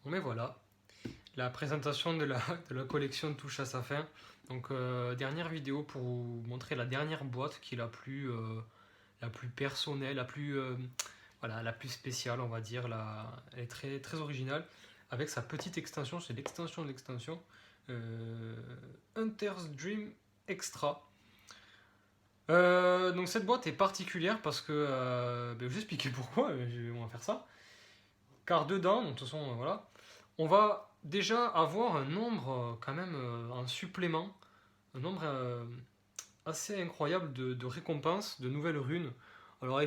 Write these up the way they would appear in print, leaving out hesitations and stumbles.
Mais voilà, la présentation de la collection touche à sa fin. Donc dernière vidéo pour vous montrer la dernière boîte qui est la plus personnelle, voilà, la plus spéciale, on va dire. Elle est très, très originale avec sa petite extension, c'est l'extension de l'extension. Hunter's Dream Extra. Donc cette boîte est particulière parce que, je vais vous expliquer pourquoi, on va faire ça. Car dedans, de toute façon, voilà, on va déjà avoir un nombre quand même en supplément, un nombre assez incroyable de récompenses, de nouvelles runes. Alors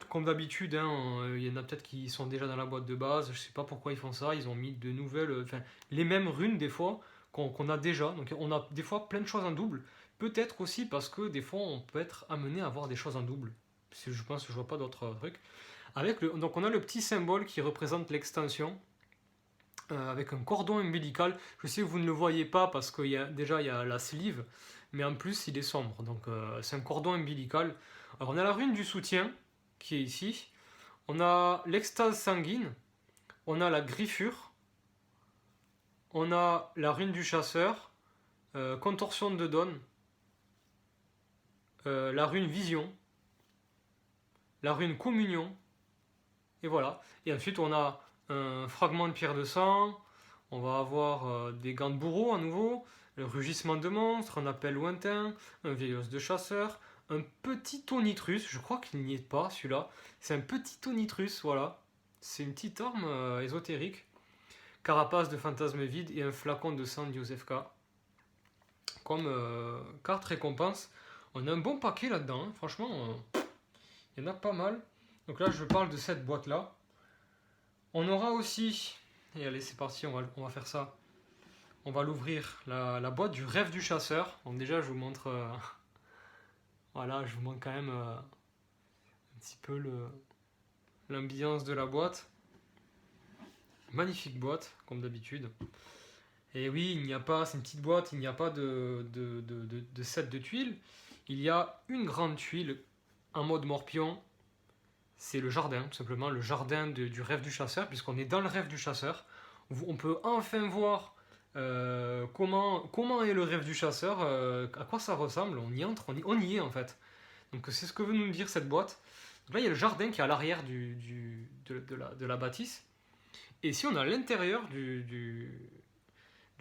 comme d'habitude, hein, il y en a peut-être qui sont déjà dans la boîte de base, je sais pas pourquoi ils font ça, ils ont mis de nouvelles, enfin les mêmes runes des fois qu'on a déjà, donc on a des fois plein de choses en double. Peut-être aussi parce que des fois on peut être amené à avoir des choses en double. Je pense que je vois pas d'autres trucs. Donc on a le petit symbole qui représente l'extension, avec un cordon ombilical. Je sais que vous ne le voyez pas parce qu'il déjà il y a la sleeve, mais en plus il est sombre. Donc c'est un cordon ombilical. Alors on a la rune du soutien qui est ici. On a l'extase sanguine. On a la griffure. On a la rune du chasseur. Contorsion de Dawn. La rune vision. La rune communion. Et voilà. Et ensuite on a un fragment de pierre de sang. On va avoir des gants de bourreau à nouveau, le rugissement de monstre, un appel lointain, un vieil os de chasseur, un petit tonitrus, je crois qu'il n'y est pas celui-là, c'est un petit tonitrus, voilà. C'est une petite arme ésotérique, carapace de fantasme vide et un flacon de sang de Joseph K. Comme carte récompense, on a un bon paquet là-dedans, hein. Franchement, il y en a pas mal. Donc là je parle de cette boîte-là. On aura aussi, et allez c'est parti, on va faire ça. On va l'ouvrir, la boîte du rêve du chasseur. Donc déjà, je vous montre, voilà, je vous montre quand même un petit peu l'ambiance de la boîte. Magnifique boîte, comme d'habitude. Et oui, il n'y a pas, c'est une petite boîte, il n'y a pas de set de tuiles. Il y a une grande tuile en mode morpion. C'est le jardin, tout simplement, le jardin du rêve du chasseur, puisqu'on est dans le rêve du chasseur. On peut enfin voir comment est le rêve du chasseur, à quoi ça ressemble, on y entre, on y est en fait. Donc c'est ce que veut nous dire cette boîte. Donc là il y a le jardin qui est à l'arrière de la bâtisse. Et si on est à l'intérieur du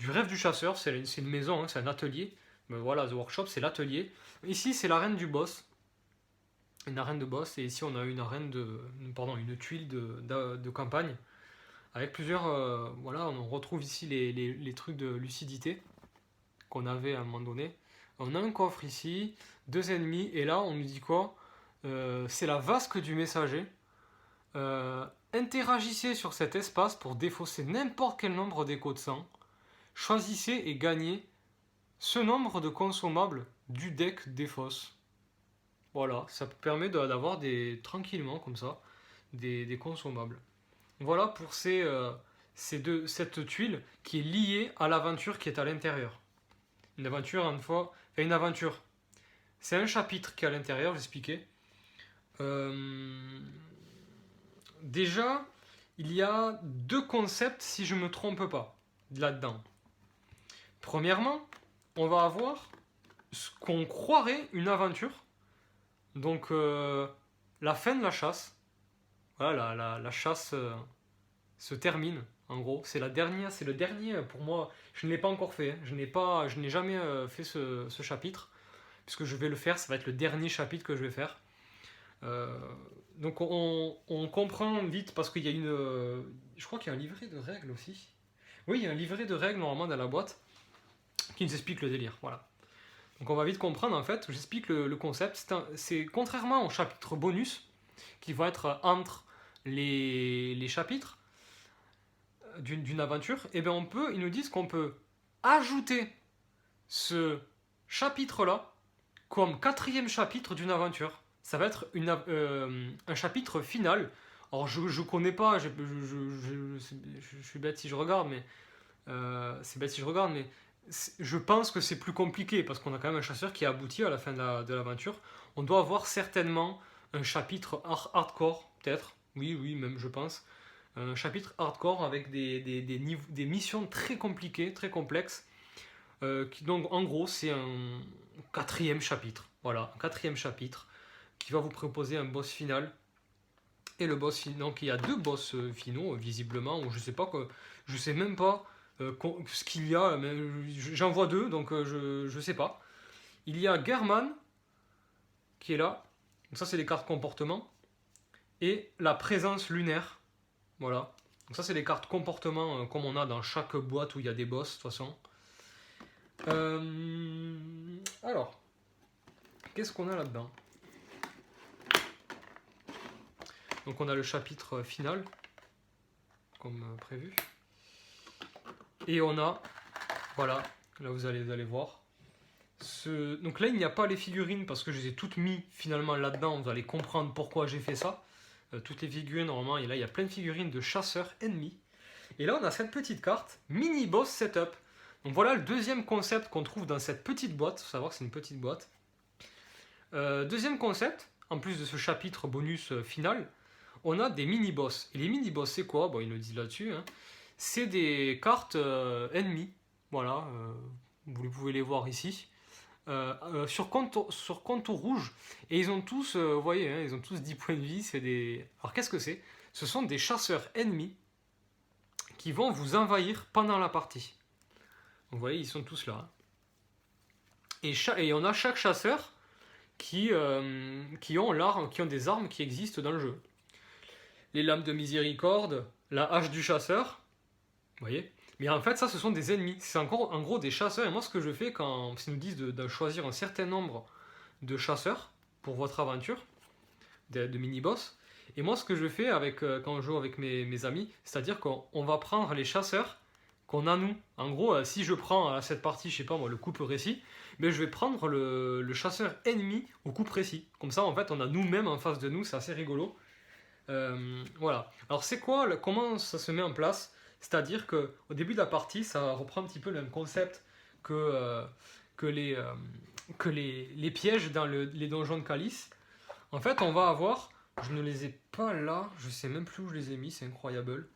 rêve du chasseur, c'est une maison, hein, c'est un atelier. Mais voilà, The Workshop c'est l'atelier. Ici c'est l'arène du boss. Une arène de boss, et ici on a une tuile de campagne avec plusieurs. Voilà, on retrouve ici les trucs de lucidité qu'on avait à un moment donné. On a un coffre ici, deux ennemis, et là on nous dit quoi? C'est la vasque du messager. Interagissez sur cet espace pour défausser n'importe quel nombre d'échos de sang. Choisissez et gagnez ce nombre de consommables du deck défausse. Voilà, ça permet d'avoir tranquillement comme ça des consommables. Voilà pour cette tuile qui est liée à l'aventure qui est à l'intérieur. Une aventure, une aventure. C'est un chapitre qui est à l'intérieur, j'expliquais. Déjà, il y a deux concepts, si je ne me trompe pas, là-dedans. Premièrement, on va avoir ce qu'on croirait une aventure. Donc, la fin de la chasse. Voilà, la chasse se termine, en gros. C'est le dernier, pour moi. Je ne l'ai pas encore fait. Hein. Je n'ai jamais fait ce chapitre. Puisque je vais le faire, ça va être le dernier chapitre que je vais faire. Donc on comprend vite, parce qu'il y a je crois qu'il y a un livret de règles aussi. Oui, il y a un livret de règles normalement dans la boîte qui nous explique le délire. Voilà. Donc on va vite comprendre en fait. J'explique le concept. C'est contrairement au chapitre bonus qui va être entre les chapitres d'une aventure, et bien ils nous disent qu'on peut ajouter ce chapitre-là comme quatrième chapitre d'une aventure. Ça va être un chapitre final. Alors je connais pas, je suis bête si je regarde, mais c'est bête si je regarde, mais je pense que c'est plus compliqué parce qu'on a quand même un chasseur qui a abouti à la fin de l'aventure. On doit avoir certainement un chapitre hardcore, peut-être. Oui, même je pense. un chapitre hardcore avec des missions très compliquées, très complexes. Donc en gros, c'est un quatrième chapitre. Voilà, un quatrième chapitre qui va vous proposer un boss final. Et le boss final, donc il y a 2 boss finaux, visiblement, ou je sais pas quoi, je sais même pas ce qu'il y a, mais j'en vois 2, donc je sais pas. Il y a German qui est là, donc ça c'est les cartes comportement, et la présence lunaire, voilà. Donc ça c'est les cartes comportement comme on a dans chaque boîte où il y a des boss de toute façon. Alors, qu'est-ce qu'on a là-dedans? Donc on a le chapitre final, comme prévu. Et on a, voilà, là vous allez voir. Donc là il n'y a pas les figurines parce que je les ai toutes mis finalement là-dedans. Vous allez comprendre pourquoi j'ai fait ça. Toutes les figurines normalement, et là il y a plein de figurines de chasseurs ennemis. Et là on a cette petite carte, mini boss setup. Donc voilà le deuxième concept qu'on trouve dans cette petite boîte. Il faut savoir que c'est une petite boîte. Deuxième concept, en plus de ce chapitre bonus final, on a des mini-boss. Et les mini-boss, c'est quoi? Bon, ils le disent là-dessus. Hein. C'est des cartes ennemies. Voilà, vous pouvez les voir ici. Sur contour rouge. Et ils ont tous, vous voyez, hein, ils ont tous 10 points de vie. Alors qu'est-ce que c'est? Ce sont des chasseurs ennemis qui vont vous envahir pendant la partie. Donc, vous voyez, ils sont tous là. Et on a chaque chasseur qui ont des armes qui existent dans le jeu. Les lames de miséricorde, la hache du chasseur, vous voyez. Mais en fait, ça, ce sont des ennemis. C'est en gros des chasseurs. Et moi, ce que je fais quand ils nous disent de choisir un certain nombre de chasseurs pour votre aventure, de mini-boss, et moi, ce que je fais quand je joue avec mes amis, c'est-à-dire qu'on va prendre les chasseurs qu'on a nous. En gros, si je prends à cette partie, je sais pas moi, le coup précis, mais je vais prendre le chasseur ennemi au coup précis. Comme ça, en fait, on a nous-mêmes en face de nous, c'est assez rigolo. Voilà. Alors, comment ça se met en place? C'est-à-dire qu'au début de la partie, ça reprend un petit peu le même concept que les pièges dans les donjons de Calice. En fait, on va avoir... Je ne les ai pas là, je sais même plus où je les ai mis, c'est incroyable.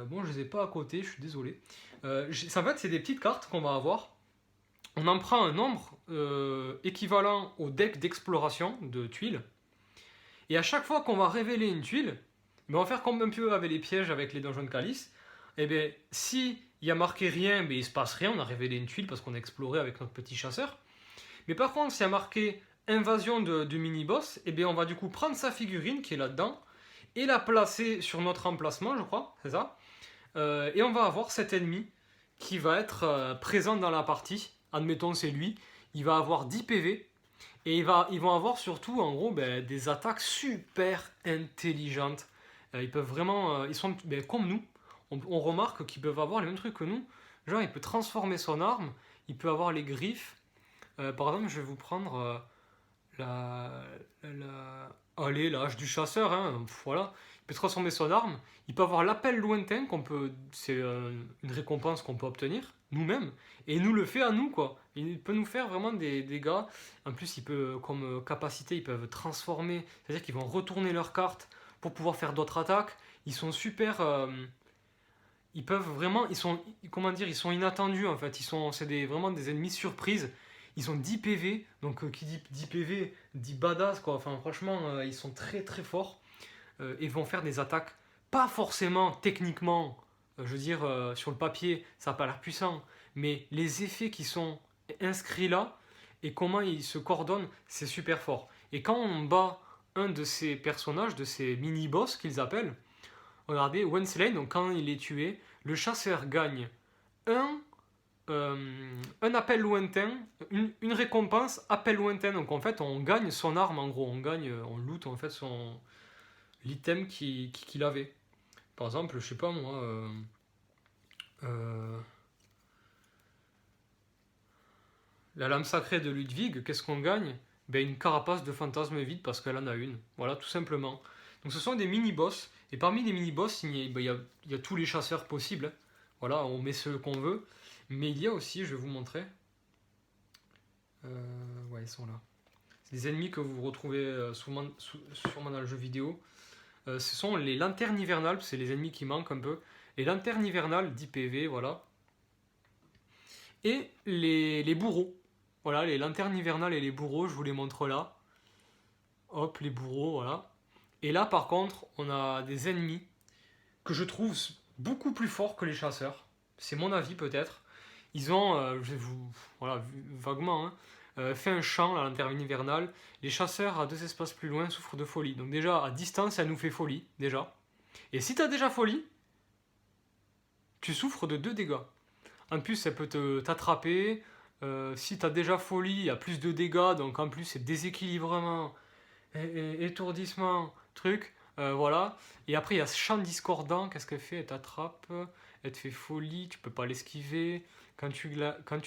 Bon, je les ai pas à côté, je suis désolé. En fait, c'est des petites cartes qu'on va avoir. On en prend un nombre équivalent au deck d'exploration de tuiles. Et à chaque fois qu'on va révéler une tuile, on va faire comme un peu avec les pièges avec les donjons de Calice. Et bien, si il y a marqué rien, ben, il se passe rien, on a révélé une tuile parce qu'on a exploré avec notre petit chasseur. Mais par contre, s'il y a marqué invasion de mini-boss, et bien on va du coup prendre sa figurine qui est là-dedans et la placer sur notre emplacement, je crois, c'est ça. Et on va avoir cet ennemi qui va être présent dans la partie. Admettons, c'est lui. Il va avoir 10 PV. Et ils vont avoir surtout, en gros, des attaques super intelligentes. Ils peuvent vraiment... ils sont comme nous. On remarque qu'ils peuvent avoir les mêmes trucs que nous. Genre, il peut transformer son arme. Il peut avoir les griffes. Par exemple, je vais vous prendre allez, la hache du chasseur. Hein, voilà. Il peut transformer son arme. Il peut avoir l'appel lointain. C'est une récompense qu'on peut obtenir nous-mêmes. Et il nous le fait à nous, quoi. Il peut nous faire vraiment des dégâts. En plus, comme capacité, ils peuvent transformer. C'est-à-dire qu'ils vont retourner leurs cartes pour pouvoir faire d'autres attaques. Ils sont super... ils peuvent vraiment... ils sont inattendus, en fait. C'est vraiment des ennemis surprises. Ils ont 10 PV. Donc, qui dit 10 PV, dit badass, quoi. Enfin, franchement, ils sont très, très forts. Et vont faire des attaques pas forcément techniquement... je veux dire, sur le papier, ça n'a pas l'air puissant. Mais les effets qui sont inscrits là et comment ils se coordonnent, c'est super fort. Et quand on bat un de ces personnages, de ces mini-boss qu'ils appellent, regardez, Wensley, donc quand il est tué, le chasseur gagne un appel lointain, une récompense appel lointain. Donc en fait, on gagne son arme en gros, on loot en fait l'item qu'il avait. Par exemple, je sais pas moi. La lame sacrée de Ludwig, qu'est-ce qu'on gagne? Une carapace de fantasme vide parce qu'elle en a une. Voilà, tout simplement. Donc ce sont des mini-boss. Et parmi les mini-boss, il y a tous les chasseurs possibles. Voilà, on met ceux qu'on veut. Mais il y a aussi, je vais vous montrer. Ouais, ils sont là. C'est des ennemis que vous retrouvez sûrement dans le jeu vidéo. ce sont les lanternes hivernales, c'est les ennemis qui manquent un peu. Les lanternes hivernales, 10 PV, voilà. Et les bourreaux. Voilà, les lanternes hivernales et les bourreaux, je vous les montre là. Hop, les bourreaux, voilà. Et là, par contre, on a des ennemis que je trouve beaucoup plus forts que les chasseurs. C'est mon avis, peut-être. Ils ont, je vais vous, voilà, vaguement, hein, fait un champ, la lanterne hivernale. Les chasseurs, à 2 espaces plus loin, souffrent de folie. Donc déjà, à distance, ça nous fait folie, déjà. Et si t'as déjà folie, tu souffres de 2 dégâts. En plus, ça peut t'attraper. Si t'as déjà folie, il y a plus de dégâts. Donc en plus, c'est déséquilibrement, étourdissement, truc. Voilà. Et après, il y a ce champ discordant. Qu'est-ce qu'elle fait? Elle t'attrape. Elle te fait folie. Tu peux pas l'esquiver. Quand tu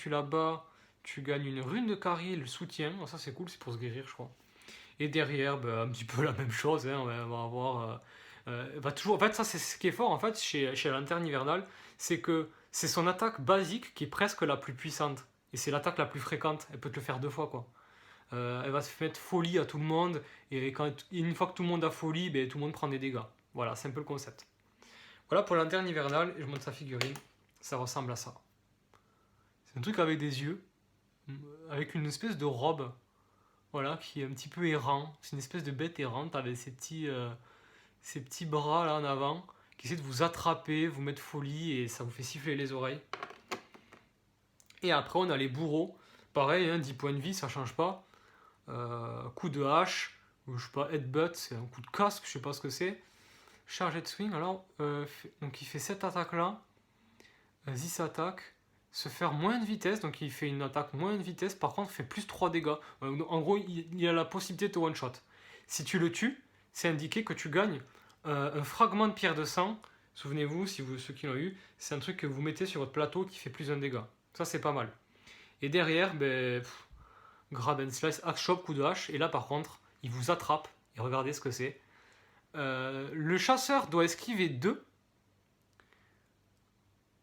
la bats, tu gagnes une rune de carry, le soutien. Oh, ça, c'est cool. C'est pour se guérir, je crois. Et derrière, bah, un petit peu la même chose. Hein. On va avoir. Va toujours... En fait, ça, c'est ce qui est fort en fait, chez la lanterne hivernale. C'est que c'est son attaque basique qui est presque la plus puissante. Et c'est l'attaque la plus fréquente. Elle peut te le faire 2 fois, quoi. Elle va se mettre folie à tout le monde. Et une fois que tout le monde a folie, ben, tout le monde prend des dégâts. Voilà, c'est un peu le concept. Voilà pour la lanterne hivernale. Et je montre sa figurine. Ça ressemble à ça. C'est un truc avec des yeux. Avec une espèce de robe. Voilà, qui est un petit peu errant. C'est une espèce de bête errante avec ces petits bras là en avant qui essaient de vous attraper, vous mettre folie et ça vous fait siffler les oreilles. Et après, on a les bourreaux. Pareil, hein, 10 points de vie, ça change pas. Coup de hache, ou je sais pas, headbutt, c'est un coup de casque, je sais pas ce que c'est. Charge de swing, alors, donc il fait cette attaque là. 10 attaques. Se faire moins de vitesse, donc il fait une attaque moins de vitesse, par contre, il fait plus 3 dégâts. En gros, il a la possibilité de te one-shot. Si tu le tues, c'est indiqué que tu gagnes un fragment de pierre de sang. Souvenez-vous, ceux qui l'ont eu, c'est un truc que vous mettez sur votre plateau qui fait plus un dégât. Ça, c'est pas mal. Et derrière, grab and slice, axe chop, coup de hache. Et là, par contre, il vous attrape. Et regardez ce que c'est. Le chasseur doit esquiver 2.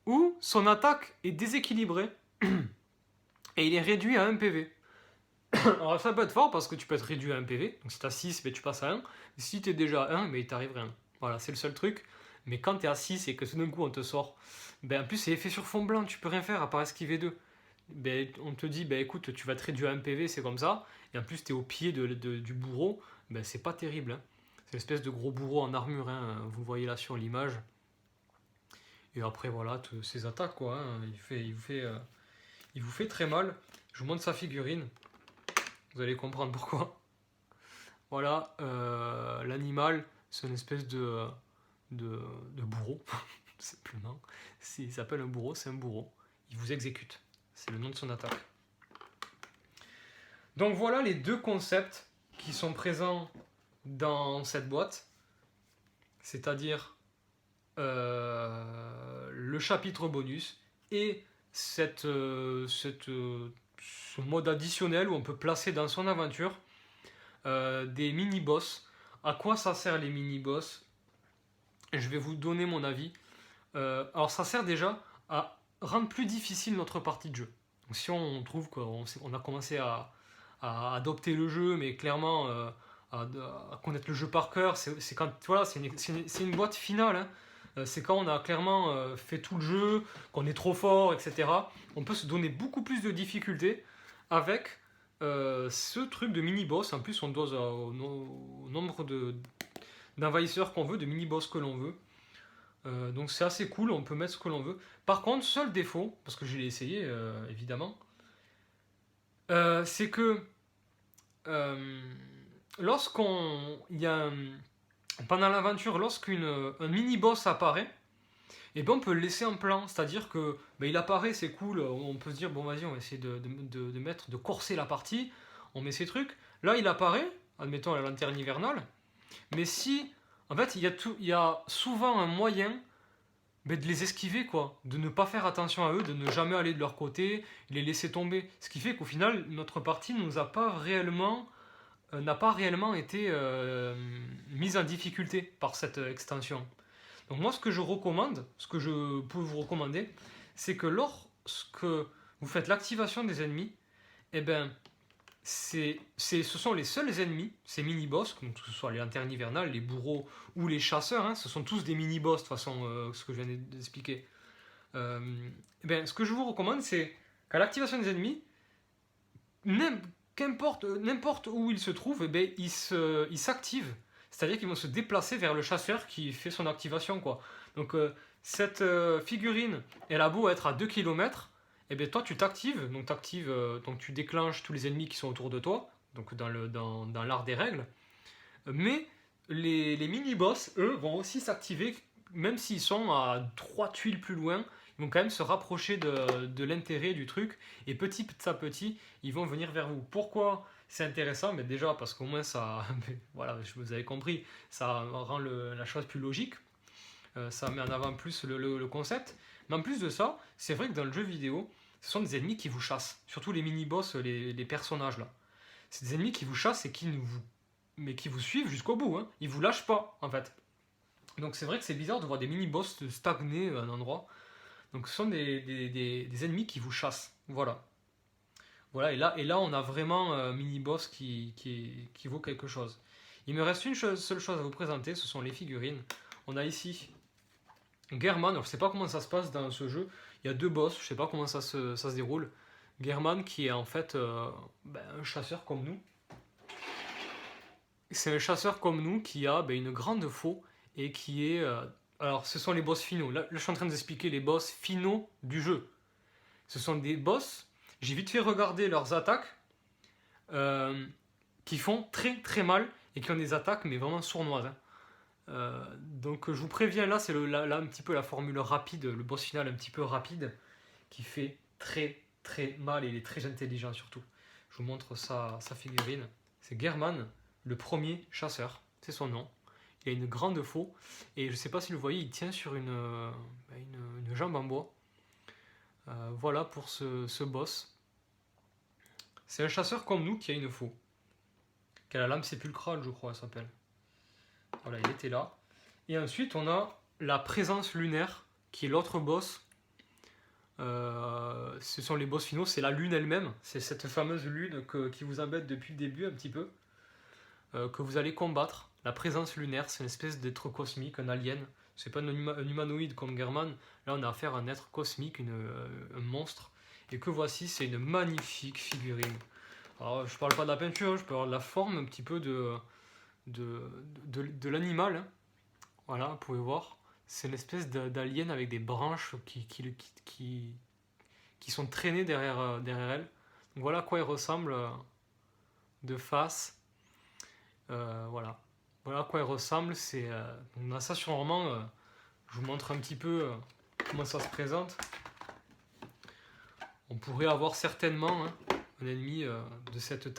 Ou son attaque est déséquilibrée. Et il est réduit à 1 PV. Alors ça peut être fort parce que tu peux être réduit à 1 PV. Donc si tu as 6, tu passes à 1. Si tu es déjà à 1, il t'arrive rien. Voilà, c'est le seul truc. Mais quand tu es à 6 et que tout d'un coup on te sort, en plus c'est effet sur fond blanc, tu peux rien faire à part esquiver 2. On te dit, écoute, tu vas te réduire à 1 PV, c'est comme ça. Et en plus tu es au pied du bourreau. C'est pas terrible. Hein. C'est l'espèce de gros bourreau en armure. Hein. Vous voyez là sur l'image. Et après voilà, toutes ces attaques quoi. Hein. Il vous fait très mal. Je vous montre sa figurine. Vous allez comprendre pourquoi. Voilà, l'animal, c'est une espèce de bourreau, simplement. S'il s'appelle un bourreau, c'est un bourreau. Il vous exécute. C'est le nom de son attaque. Donc voilà les 2 concepts qui sont présents dans cette boîte. C'est-à-dire le chapitre bonus et ce mode additionnel où on peut placer dans son aventure des mini-boss. À quoi ça sert les mini-boss? Je vais vous donner mon avis. Alors ça sert déjà à rendre plus difficile notre partie de jeu. Donc, si on trouve qu'on a commencé à adopter le jeu, mais clairement à connaître le jeu par cœur, c'est quand voilà, c'est une boîte finale. Hein. C'est quand on a clairement fait tout le jeu, qu'on est trop fort, etc. On peut se donner beaucoup plus de difficultés avec ce truc de mini-boss. En plus, on dose au nombre d'envahisseurs qu'on veut, de mini-boss que l'on veut. Donc c'est assez cool, on peut mettre ce que l'on veut. Par contre, seul défaut, parce que je l'ai essayé évidemment, c'est que pendant l'aventure, lorsqu'un mini-boss apparaît, et on peut le laisser en plan, c'est-à-dire que il apparaît, c'est cool, on peut se dire bon vas-y on va essayer de corser la partie, on met ces trucs, là il apparaît, admettons la lanterne hivernale, mais si, en fait il y a souvent un moyen de les esquiver quoi, de ne pas faire attention à eux, de ne jamais aller de leur côté, les laisser tomber, ce qui fait qu'au final notre partie n'a pas réellement été mise en difficulté par cette extension. Donc moi ce que je peux vous recommander, c'est que lorsque vous faites l'activation des ennemis, ce sont les seuls ennemis, ces mini-boss, que ce soit les lanternes hivernales, les bourreaux ou les chasseurs, hein, ce sont tous des mini-boss de toute façon, ce que je viens d'expliquer. Ce que je vous recommande, c'est qu'à l'activation des ennemis, n'importe où ils se trouvent, ils s'activent. C'est-à-dire qu'ils vont se déplacer vers le chasseur qui fait son activation, quoi. Donc cette figurine, elle a beau être à 2 km, et bien toi tu t'actives, donc tu déclenches tous les ennemis qui sont autour de toi, donc dans l'art des règles. Mais les mini-boss, eux, vont aussi s'activer, même s'ils sont à 3 tuiles plus loin, ils vont quand même se rapprocher de l'intérêt du truc, et petit à petit, ils vont venir vers vous. Pourquoi c'est intéressant? Mais déjà, parce qu'au moins, ça, voilà, vous avez compris, ça rend la chose plus logique, ça met en avant plus le concept. Mais en plus de ça, c'est vrai que dans le jeu vidéo, ce sont des ennemis qui vous chassent, surtout les mini-boss, les personnages là. C'est des ennemis qui vous chassent et qui vous suivent jusqu'au bout, hein. Ils vous lâchent pas, en fait. Donc c'est vrai que c'est bizarre de voir des mini-boss stagner à un endroit. Donc ce sont des ennemis qui vous chassent. Voilà. Voilà, et là on a vraiment un mini-boss qui vaut quelque chose. Il me reste seule chose à vous présenter, ce sont les figurines. On a ici German, alors je sais pas comment ça se passe dans ce jeu. Il y a deux boss, je sais pas comment ça se déroule. German qui est en fait un chasseur comme nous. C'est un chasseur comme nous qui a une grande faux et qui est... alors ce sont les boss finaux. Là je suis en train d'expliquer les boss finaux du jeu. Ce sont des boss, j'ai vite fait regarder leurs attaques, qui font très très mal et qui ont des attaques mais vraiment sournoises, hein. Donc je vous préviens, là c'est là un petit peu la formule rapide, le boss final un petit peu rapide, qui fait très très mal et il est très intelligent surtout. Je vous montre sa figurine. C'est German, le premier chasseur, c'est son nom. Il a une grande faux et je sais pas si vous le voyez, il tient sur une jambe en bois. Voilà pour ce boss. C'est un chasseur comme nous qui a une faux. Qui a la lame sépulcrale, je crois, elle s'appelle. Voilà, il était là. Et ensuite, on a la présence lunaire, qui est l'autre boss. Ce sont les boss finaux, c'est la lune elle-même. C'est cette fameuse lune qui vous embête depuis le début un petit peu, que vous allez combattre. La présence lunaire, c'est une espèce d'être cosmique, un alien. C'est pas un humanoïde comme German. Là, on a affaire à un être cosmique, un monstre. Et que voici, c'est une magnifique figurine. Alors, je parle pas de la peinture, je parle de la forme un petit peu de l'animal, hein. Voilà, vous pouvez voir. C'est une espèce d'alien avec des branches qui sont traînées derrière elle. Donc voilà à quoi il ressemble de face. Voilà. Voilà à quoi il ressemble. On a ça sûrement. Je vous montre un petit peu comment ça se présente. On pourrait avoir certainement, hein, un ennemi de cette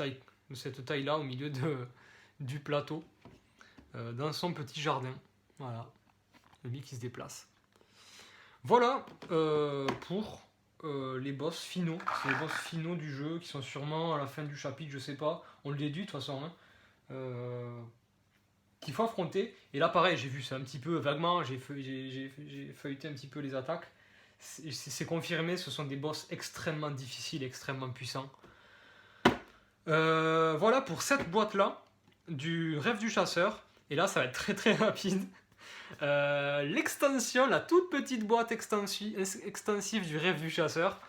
taille-là au milieu du plateau, dans son petit jardin. Voilà, l'ennemi qui se déplace. Voilà pour les boss finaux. C'est les boss finaux du jeu qui sont sûrement à la fin du chapitre, je sais pas. On le déduit de toute façon, hein. Qu'il faut affronter. Et là, pareil, j'ai vu ça un petit peu vaguement. J'ai feuilleté un petit peu les attaques. C'est confirmé, ce sont des boss extrêmement difficiles, extrêmement puissants. Voilà pour cette boîte-là du rêve du chasseur. Et là, ça va être très très rapide. L'extension, la toute petite boîte extensive du rêve du chasseur.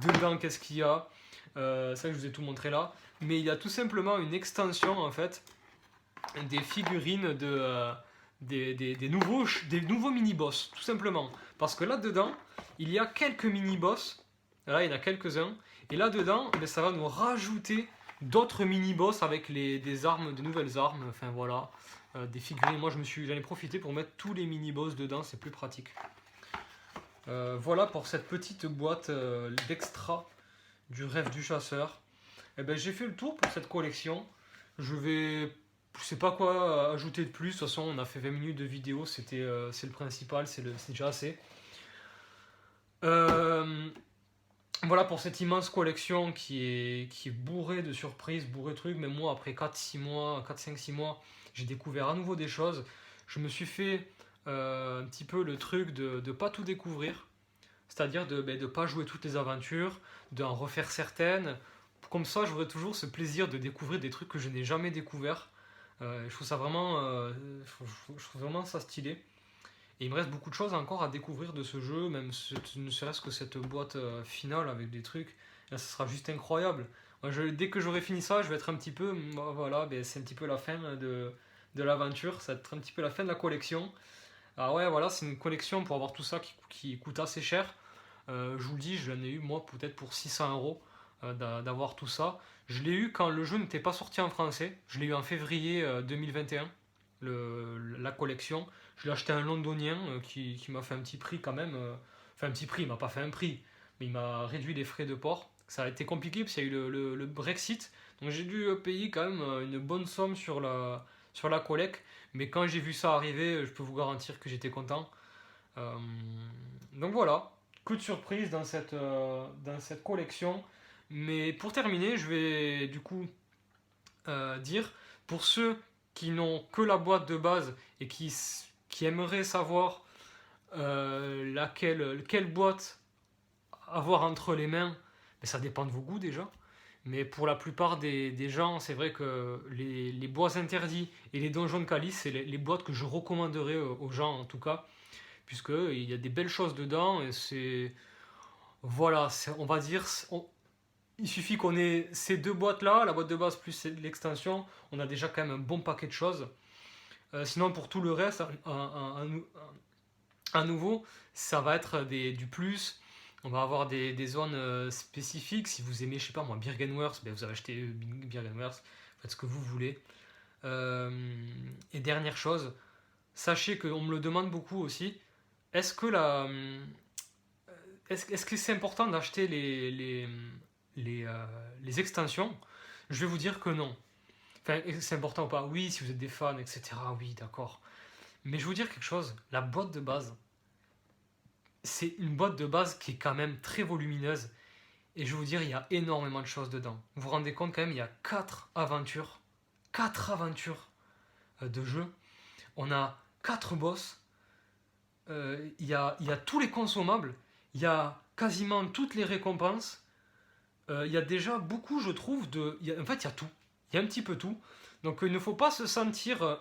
Dedans, qu'est-ce qu'il y a? Ça, je vous ai tout montré là. Mais il y a tout simplement une extension en fait des figurines des nouveaux mini-boss, tout simplement. Parce que là-dedans, il y a quelques mini-boss. Là, il y en a quelques-uns. Et là-dedans, ça va nous rajouter d'autres mini-boss avec des armes, de nouvelles armes. Enfin voilà, des figurines. Moi, j'en ai profité pour mettre tous les mini-boss dedans, c'est plus pratique. Voilà pour cette petite boîte d'extra du rêve du chasseur. J'ai fait le tour pour cette collection. Je sais pas quoi ajouter de plus. De toute façon, on a fait 20 minutes de vidéo. C'est le principal, c'est déjà assez. Voilà pour cette immense collection qui est bourrée de surprises, bourrée de trucs. Même moi, après 4-5-6 mois, j'ai découvert à nouveau des choses. Je me suis fait un petit peu le truc de ne pas tout découvrir. C'est-à-dire de ne pas jouer toutes les aventures, d'en refaire certaines, comme ça, j'aurai toujours ce plaisir de découvrir des trucs que je n'ai jamais découverts. Je trouve ça vraiment, je trouve vraiment ça stylé. Et il me reste beaucoup de choses encore à découvrir de ce jeu, même ne serait-ce que cette boîte finale avec des trucs. Là, ce sera juste incroyable. Moi, dès que j'aurai fini ça, je vais être un petit peu, voilà, ben, c'est un petit peu la fin de l'aventure, ça va être un petit peu la fin de la collection. Ah ouais, voilà, c'est une collection pour avoir tout ça qui coûte assez cher. Je vous le dis, j'en ai eu moi peut-être pour 600 € d'avoir tout ça. Je l'ai eu quand le jeu n'était pas sorti en français. Je l'ai eu en février 2021, la collection. Je l'ai acheté à un londonien qui m'a fait un petit prix quand même. Enfin, un petit prix, il m'a pas fait un prix, mais il m'a réduit les frais de port. Ça a été compliqué parce qu'il y a eu le Brexit. Donc j'ai dû payer quand même une bonne somme sur la collecte. Mais quand j'ai vu ça arriver, je peux vous garantir que j'étais content. Euh, donc voilà, coup de surprise dans cette collection. Mais pour terminer, je vais du coup dire, pour ceux qui n'ont que la boîte de base et qui aimeraient savoir quelle boîte avoir entre les mains, mais ça dépend de vos goûts déjà. Mais pour la plupart des gens, c'est vrai que les bois interdits et les donjons de Calice, c'est les boîtes que je recommanderais aux gens en tout cas, puisqu'il y a des belles choses dedans et c'est. Voilà, on va dire. Il suffit qu'on ait ces deux boîtes là, la boîte de base plus l'extension, on a déjà quand même un bon paquet de choses. Sinon, pour tout le reste, à nouveau, ça va être du plus. On va avoir des zones spécifiques. Si vous aimez, je sais pas moi, Birkenworth, ben vous avez acheté Birkenworth, faites ce que vous voulez. Et dernière chose, sachez qu'on me le demande beaucoup aussi. Est-ce que est-ce que c'est important d'acheter les extensions? Je vais vous dire que non. Enfin, c'est important ou pas? Oui, si vous êtes des fans, etc. Oui, d'accord. Mais je vais vous dire quelque chose. La boîte de base, c'est une boîte de base qui est quand même très volumineuse. Et je vais vous dire, il y a énormément de choses dedans. Vous vous rendez compte quand même, il y a 4 aventures. 4 aventures de jeu. On a 4 boss. Il y a tous les consommables. Il y a quasiment toutes les récompenses. Il y a déjà beaucoup, je trouve, en fait, il y a tout. Il y a un petit peu tout. Donc, il ne faut pas se sentir,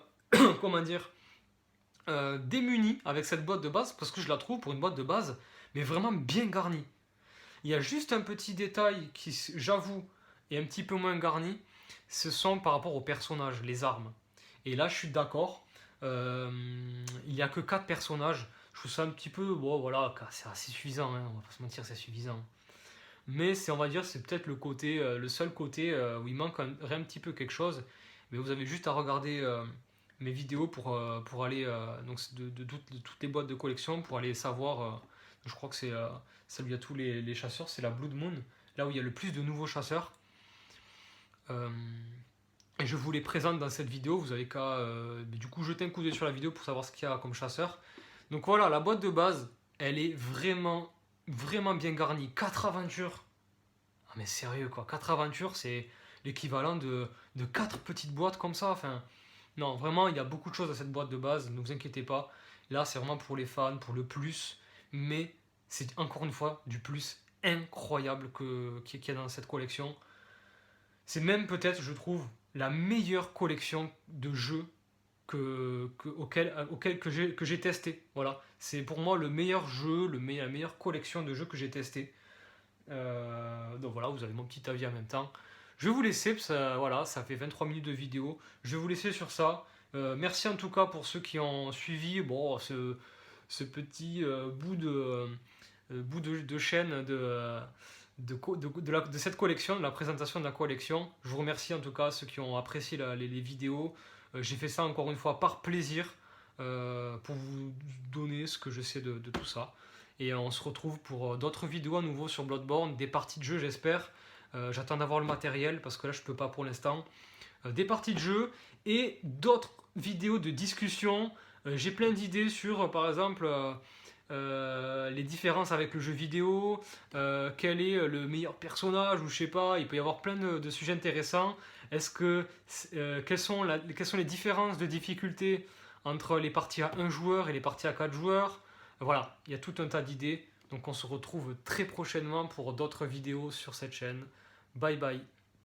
comment dire, démuni avec cette boîte de base, parce que je la trouve pour une boîte de base, mais vraiment bien garnie. Il y a juste un petit détail qui, j'avoue, est un petit peu moins garni, ce sont par rapport aux personnages, les armes. Et là, je suis d'accord, il n'y a que 4 personnages. Je trouve ça un petit peu, bon voilà, c'est assez suffisant, hein, on va pas se mentir, c'est suffisant. Mais on va dire, c'est peut-être le seul côté où il manque un petit peu quelque chose. Mais vous avez juste à regarder mes vidéos pour aller donc de toutes les boîtes de collection pour aller savoir. Je crois que c'est celui à tous les chasseurs, c'est la Blood Moon, là où il y a le plus de nouveaux chasseurs. Et je vous les présente dans cette vidéo. Vous avez qu'à du coup jeter un coup d'œil sur la vidéo pour savoir ce qu'il y a comme chasseur. Donc voilà, la boîte de base, elle est vraiment bien garnie. 4 aventures. Ah mais sérieux quoi, 4 aventures, c'est l'équivalent de 4 petites boîtes comme ça. Enfin, non, vraiment, il y a beaucoup de choses à cette boîte de base, ne vous inquiétez pas. Là, c'est vraiment pour les fans, pour le plus. Mais c'est encore une fois du plus incroyable qu'il y a dans cette collection. C'est même peut-être, je trouve, la meilleure collection de jeux que j'ai testé. Voilà, c'est pour moi le meilleur jeu, la meilleure collection de jeux que j'ai testé. Donc voilà, vous avez mon petit avis en même temps. Je vais vous laisser, voilà, ça fait 23 minutes de vidéo. Je vais vous laisser sur ça. Merci en tout cas pour ceux qui ont suivi ce petit bout de chaîne de cette collection, de la présentation de la collection. Je vous remercie en tout cas ceux qui ont apprécié les vidéos. J'ai fait ça encore une fois par plaisir pour vous donner ce que je sais de tout ça. Et on se retrouve pour d'autres vidéos à nouveau sur Bloodborne, des parties de jeu j'espère. J'attends d'avoir le matériel parce que là je peux pas pour l'instant. Des parties de jeu et d'autres vidéos de discussion. J'ai plein d'idées sur par exemple les différences avec le jeu vidéo, quel est le meilleur personnage ou je sais pas, il peut y avoir plein de sujets intéressants. Quelles sont les différences de difficulté entre les parties à 1 joueur et les parties à 4 joueurs? Voilà, il y a tout un tas d'idées. Donc on se retrouve très prochainement pour d'autres vidéos sur cette chaîne. Bye bye.